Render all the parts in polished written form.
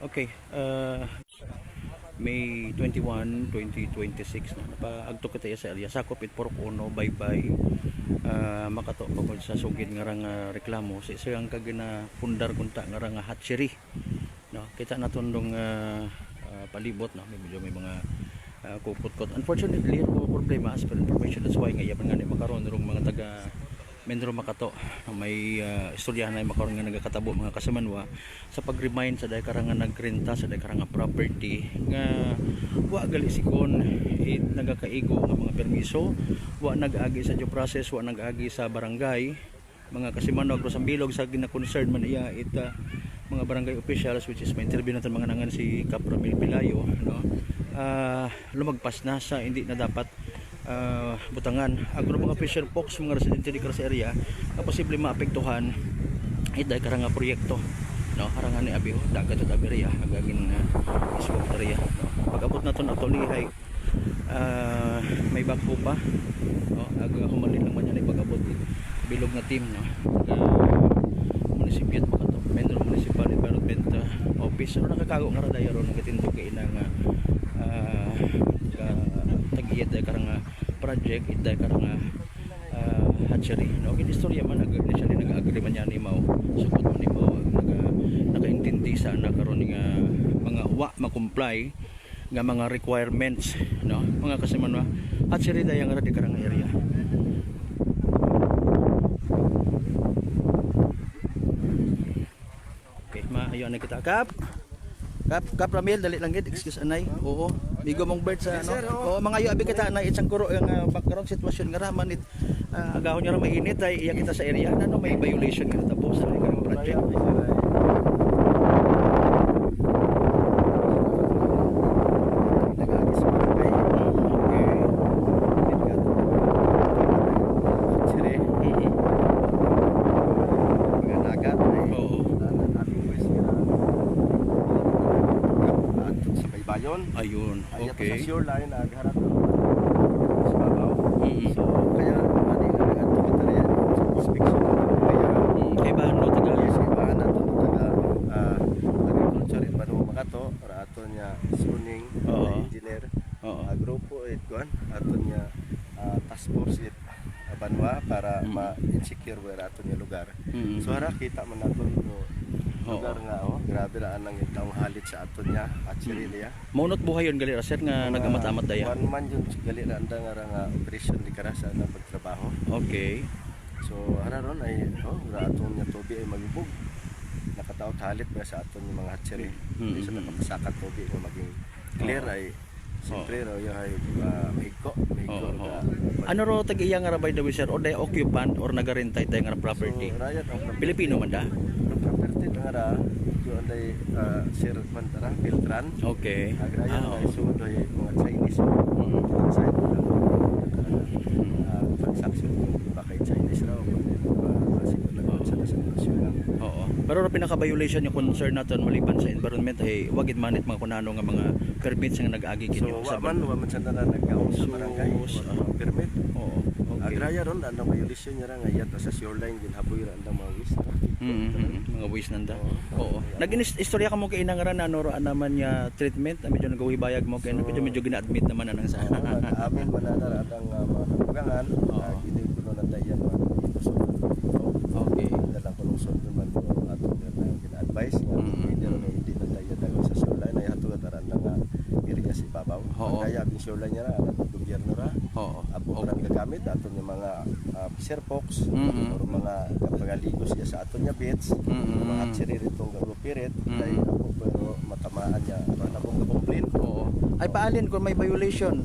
Okay, May 21, 2026 na paagto kita sa area sakop it Porcono bye-bye makato pagod sa sugid nga rang reklamo sa isang kagina pundar kunta nga rang hatchery no kita natundong palibot no may mga kukot-kot. Unfortunately no problema as per information that's why nga yapan nga ni makaron rong mga taga Menro Makato may istoryahan na makaroon nga nagakatabo mga kasamanwa sa pag-remind sa dahi karang nagrenta sa dahi karang property nga wa gali sikon nagakaigo nga mga permiso, wa nag-agi sa due process, wa nag-agi sa barangay mga kasamanwa sa bilog sa gina-concern man iya mga barangay officials which is may interview natin mga nangan si Kapramil Pilayo no lumagpas na sa hindi na dapat butangan agro mga official folks mga residente di sa area na posible maapektuhan iday karang proyekto no harangan ni Abio dagat at Aberia agagin iswap area no pag-abot naton atolihay may bakpo pa no humalin lang man yan pag-abot bilog na team no munisipyo pa kato Menro Municipal Environment Office ano nakakago nga radaya ron nagatinto kay nang tag-iyad ay karang project iday karang hatchery no kini istorya man initially nag-agree man yan ni Mao sugod man ni Mao nakaintindi sa karon nga mga wa ma-comply nga mga requirements no mga kasamanwa hatchery dayang ra di karang area. Okay maayo na kita Kap Ramil dali lang gid excuse anay. Oo. Bigo mong bird sa ano. Oo mga ayo abi kita anay isang kuro ang background sitwasyon nga raman agahon nya ra mainit ay iya kita sa area ano may violation nga tapos sa kanang project. Ayun, okay. Sa shoreline nagharap sa babaw. So kaya ani na ngadto ta riya inspection kaya kay ba no taga ba na to taga agriculture in Banu Makato para aton nya zoning engineer grupo it kuan aton nya task force it Banwa para ma-insecure wala aton nya lugar. So hara kita man naton lugar nga grabe ra anang itong halit sa aton nya hatchery niya. Maunot buhayon gali ra sir nga nagamat-amat daya. One man yun gali ra anda nga operation di karasa na pagtrabaho. Okay. So ara ron ay ra aton nya tubi ay magubog. Nakataot halit ba sa aton yung mga hatchery. Isa na kapasakat tubi nga maging clear ay siyempre ra yung ay mahigko. Ano ro tag-iya nga ra by the way sir or day occupant or nagarentay tay nga property? So rayat ang Pilipino man da? Property nga yun ay Sir Mantara, Piltran. Okay. Agrayan ay sunod ay mga Chinese. Side transaction ba kay Chinese raw. Oo. Pero pinaka-violation yung concern natin maliban sa environment ay wagid manit mga kunano nga mga permits nga nag-agi kinyo sa man sa na nag-out sa barangay permit. Oo. Okay. Agraya ron andang violation niya ra nga yata sa shoreline ginhaboy ra andang mga waste. Mga waste nanda. Oo. Nag-istorya ka mo kay inang ra nano naman nya treatment medyo nagawibayag mo kay medyo gina-admit naman anang sa. Amin man na andang mga kapugangan gini kuno na dayan man dito sa. Okay. Dalang kolusyon man ato gina-advise nga hindi na dayan dagan sa shoreline ay hatugan ra andang area si babaw. Kaya ang shoreline niya ra ang gobyerno ra. Abo ra gagamit aton yung mga fisher folks or mga kapangaligos niya sa aton niya bits mga hatchery ritong galupirit dahil ako pero matamaan niya na kung complain ay paalin kung may violation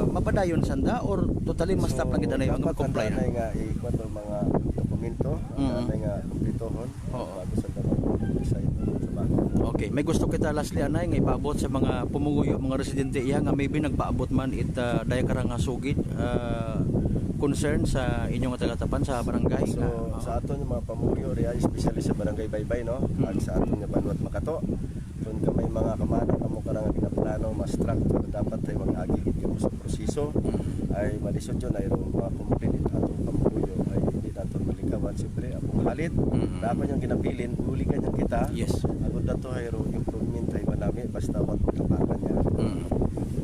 mapadayon sanda or totally mas stop lang kita na yung comply na nga ikot mga dokumento na nga kumplitohon bago sanda mag-decide sa bago. Okay, may gusto kita lastly anay nga ipaabot sa mga pumuguyo mga residente iya nga maybe nagpaabot man daya karang sugid concern sa inyong tagatapan sa barangay. So sa aton yung mga pamumuyo riya especially sa barangay Baybay no at sa aton nga Banwat Makato kung may mga kamano kamo karang ginaplano mas structure dapat ay mag-agi kamo sa proseso ay malisod yun ay mga complete atong pamumuyo ay hindi naton malikawan siyempre ang halit dapat yung ginapilin uligan yung kita yes agud dato ay improvement kami basta wag tapakan niya.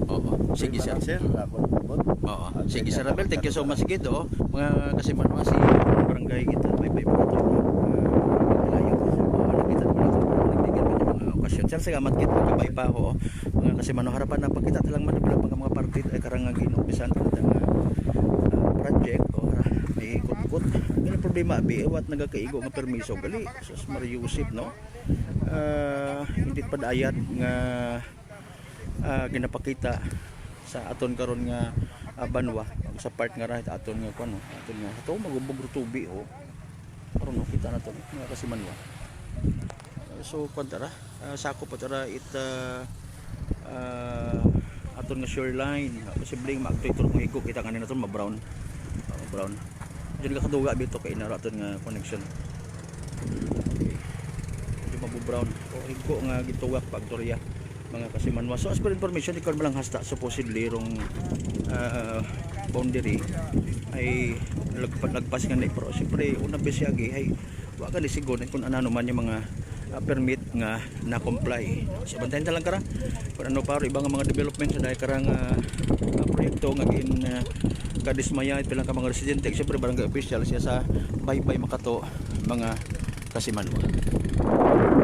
Oo. Sige sir. Sir, ako nabot. Oo. Sige Sir Abel, thank you so much gid oh. Mga kasi manwa si barangay kita may mga to. Layo. Nakita ko na nagbigyan pa ng mga okasyon. Sir, salamat gid kabay pa ho. Mga kasi manwa harapan na pagkita talang man bilang mga partid ay karang ginupisan ko nga project o may ikot-ikot. Ganun problema abi wat nagakaigo nga permiso gali. Sus Mariusip no. Hindi pa dayat nga ginapakita sa aton karon nga banwa sa part nga right aton nga kuno aton nga ato magubog rutubi oh karon kita na to nga kasi manwa so pantara sakop patara aton nga shoreline posibleng maagtoy mo higog kita kanina to ma-brown brown diyan ka kaduga bito kay inara aton nga connection okay di mabu-brown o higo nga gituwak pagtorya mga kasimanwa. So as per information, ikaw malang hasta supposedly rong boundary ay lagpas nga na pero siyempre unang besyagi ay wag ka nisigon kung ano man yung mga permit nga na-comply. So bantayan talang kara kung ano paro ibang mga development sa dahil karang proyekto nga kadismaya pilang ka mga residente siyempre barangay official siya sa baybay makato mga kasimanwa.